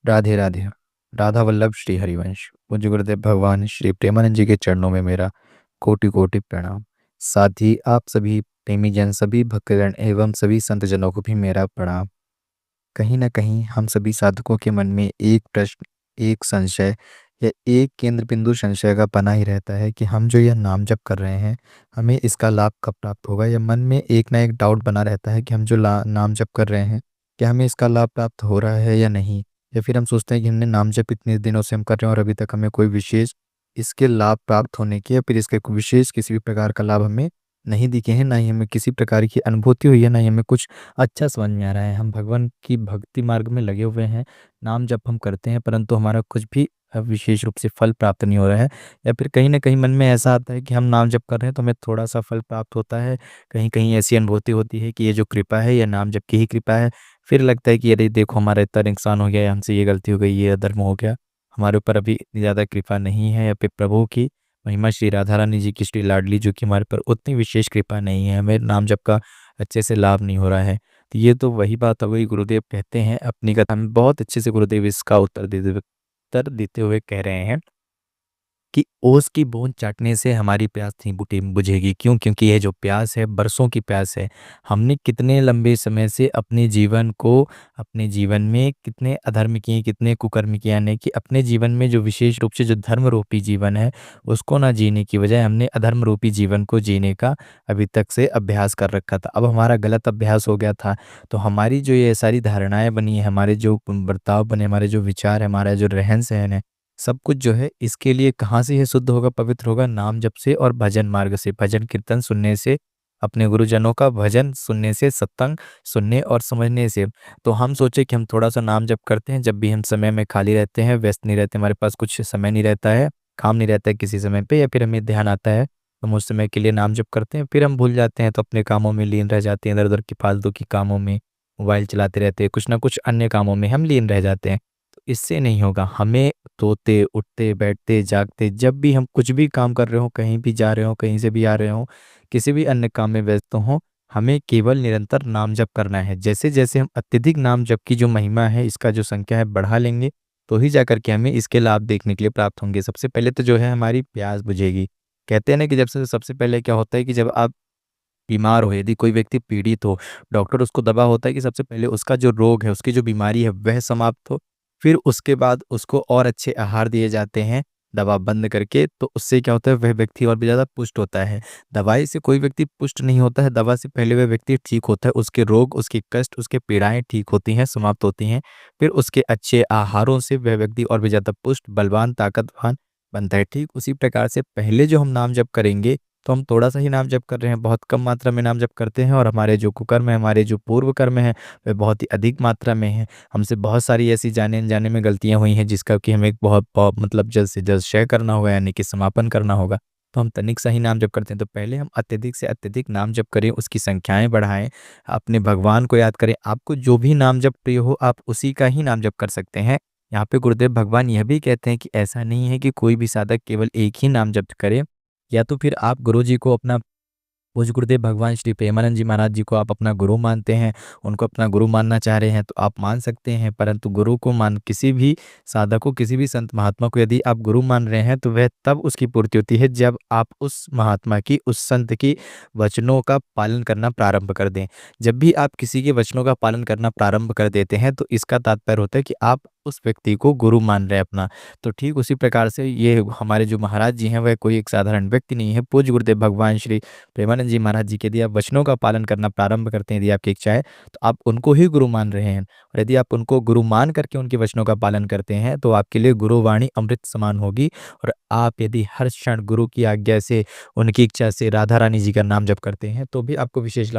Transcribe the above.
राधे राधे। राधा वल्लभ श्री हरिवंश पूज्य गुरुदेव भगवान श्री प्रेमानंद जी के चरणों में मेरा कोटि कोटि प्रणाम। साथ ही आप सभी प्रेमी जन, सभी भक्तगण एवं सभी संतजनों को भी मेरा प्रणाम। कहीं ना कहीं हम सभी साधकों के मन में एक प्रश्न, एक संशय या एक केंद्र बिंदु संशय का बना ही रहता है कि हम जो यह नाम जप कर रहे हैं, हमें इसका लाभ कब प्राप्त होगा। या मन में एक ना एक डाउट बना रहता है कि हम जो नाम जप कर रहे हैं, क्या हमें इसका लाभ प्राप्त हो रहा है या नहीं। या फिर हम सोचते हैं कि हमने नाम जप इतने दिनों से हम कर रहे हैं और अभी तक हमें कोई विशेष इसके लाभ प्राप्त होने की या फिर इसके कोई विशेष किसी भी प्रकार का लाभ हमें नहीं दिखे हैं, ना ही हमें किसी प्रकार की अनुभूति हुई है, ना ही हमें कुछ अच्छा समझ में आ रहा है। हम भगवान की भक्ति मार्ग में लगे हुए हैं, नाम जप हम करते हैं, परंतु हमारा कुछ भी विशेष रूप से फल प्राप्त नहीं हो रहा है। या फिर कहीं ना कहीं मन में ऐसा आता है कि हम नाम जप कर रहे हैं तो हमें थोड़ा सा फल प्राप्त होता है। कहीं कहीं ऐसी अनुभूति होती है कि ये जो कृपा है, यह नाम जप की ही कृपा है। फिर लगता है कि अरे देखो, हमारा इतना नुकसान हो गया, या हमसे ये गलती हो गई, ये अधर्म हो गया, हमारे ऊपर अभी इतनी ज़्यादा कृपा नहीं है। या फिर प्रभु की महिमा, श्री राधा रानी जी की श्री लाडली जो कि हमारे पर उतनी विशेष कृपा नहीं है, हमें नाम जप का अच्छे से लाभ नहीं हो रहा है। तो ये तो वही बात हो गई। गुरुदेव कहते हैं अपनी कथा में बहुत अच्छे से, गुरुदेव इसका उत्तर देते हुए कह रहे हैं कि ओस की बूंद चाटने से हमारी प्यास नहीं बुझेगी। क्यों? क्योंकि यह जो प्यास है, बरसों की प्यास है। हमने कितने लंबे समय से अपने जीवन में कितने अधर्म किए, कितने कुकर्म किए, यानी कि अपने जीवन में जो विशेष रूप से जो धर्म रूपी जीवन है, उसको ना जीने की बजाय हमने अधर्म रूपी जीवन को जीने का अभी तक से अभ्यास कर रखा था। अब हमारा गलत अभ्यास हो गया था, तो हमारी जो ये सारी धारणाएं बनी है, हमारे जो बर्ताव बने, हमारे जो विचार है, हमारा जो रहन सहन है, सब कुछ जो है इसके लिए कहाँ से ये शुद्ध होगा, पवित्र होगा? नाम जप से और भजन मार्ग से, भजन कीर्तन सुनने से, अपने गुरुजनों का भजन सुनने से, सत्संग सुनने और समझने से। तो हम सोचे कि हम थोड़ा सा नाम जप करते हैं, जब भी हम समय में खाली रहते हैं, व्यस्त नहीं रहते, हमारे पास कुछ समय नहीं रहता है, काम नहीं रहता है किसी समय पे, या फिर हमें ध्यान आता है तो हम उस समय के लिए नाम जप करते हैं। फिर हम भूल जाते हैं तो अपने कामों में लीन रह जाते हैं, इधर उधर की फालतू की कामों में, मोबाइल चलाते रहते हैं, कुछ ना कुछ अन्य कामों में हम लीन रह जाते हैं। तो इससे नहीं होगा। हमें सोते उठते बैठते जागते, जब भी हम कुछ भी काम कर रहे हो, कहीं भी जा रहे हो, कहीं से भी आ रहे हो, किसी भी अन्य काम में व्यस्त हो, हमें केवल निरंतर नाम जप करना है। जैसे जैसे हम अत्यधिक नाम जप की जो महिमा है, इसका जो संख्या है बढ़ा लेंगे, तो ही जाकर के हमें इसके लाभ देखने के लिए प्राप्त होंगे। सबसे पहले तो जो है हमारी प्यास बुझेगी। कहते हैं ना कि जब से सबसे पहले क्या होता है कि जब आप बीमार हो, यदि कोई व्यक्ति पीड़ित हो, डॉक्टर उसको दवा होता है कि सबसे पहले उसका जो रोग है, उसकी जो बीमारी है वह समाप्त हो, फिर उसके बाद उसको और अच्छे आहार दिए जाते हैं, दवा बंद करके। तो उससे क्या होता है, वह व्यक्ति और भी ज़्यादा पुष्ट होता है। दवाई से कोई व्यक्ति पुष्ट नहीं होता है, दवा से पहले वह व्यक्ति ठीक होता है, उसके रोग, उसके कष्ट, उसके पीड़ाएँ ठीक होती हैं, समाप्त होती हैं। फिर उसके अच्छे आहारों से वह व्यक्ति और भी ज़्यादा पुष्ट, बलवान, ताकतवान बनता है। ठीक उसी प्रकार से पहले जो हम नाम जप करेंगे, तो हम थोड़ा-सा ही नाम जप कर रहे हैं, बहुत कम मात्रा में नाम जप करते हैं, और हमारे जो कुकर्म है, हमारे जो पूर्व कर्म हैं, वे बहुत ही अधिक मात्रा में हैं। हमसे बहुत सारी ऐसी जाने-अनजाने में गलतियाँ हुई हैं, जिसका कि हमें बहुत बहुत मतलब जल्द से जल्द क्षय करना होगा, यानी कि समापन करना होगा। तो हम तनिक सा ही नाम जप करते हैं। तो पहले हम अत्यधिक से अत्यधिक नाम जप करें, उसकी संख्याएँ बढ़ाएँ, अपने भगवान को याद करें। आपको जो भी नाम जप प्रिय हो, आप उसी का ही नाम जप कर सकते हैं। यहाँ पे गुरुदेव भगवान यह भी कहते हैं कि ऐसा नहीं है कि कोई भी साधक केवल एक ही नाम जप करे। या तो फिर आप गुरु जी को अपना, पूज्य गुरुदेव भगवान श्री प्रेमानंद जी महाराज जी को आप अपना गुरु मानते हैं, उनको अपना गुरु मानना चाह रहे हैं तो आप मान सकते हैं। परंतु गुरु को मान, किसी भी साधक को, किसी भी संत महात्मा को यदि आप गुरु मान रहे हैं, तो वह तब उसकी पूर्ति होती है जब आप उस महात्मा की, उस संत की वचनों का पालन करना प्रारंभ कर दें। जब भी आप किसी के वचनों का पालन करना प्रारंभ कर देते हैं, तो इसका तात्पर्य होता है कि आप उस व्यक्ति को गुरु मान रहे हैं अपना। तो ठीक उसी प्रकार से ये हमारे जो महाराज जी हैं, वह कोई एक साधारण व्यक्ति नहीं है। पूज्य गुरुदेव भगवान श्री प्रेमानंद जी महाराज जी के यदि आप वचनों का पालन करना प्रारंभ करते हैं, यदि आपकी इच्छा है, तो आप उनको ही गुरु मान रहे हैं। और यदि आप उनको गुरु मान करके उनके वचनों का पालन करते हैं, तो आपके लिए गुरुवाणी अमृत समान होगी। और आप यदि हर क्षण गुरु की आज्ञा से, उनकी इच्छा से राधा रानी जी का नाम जप करते हैं, तो भी आपको विशेष लाभ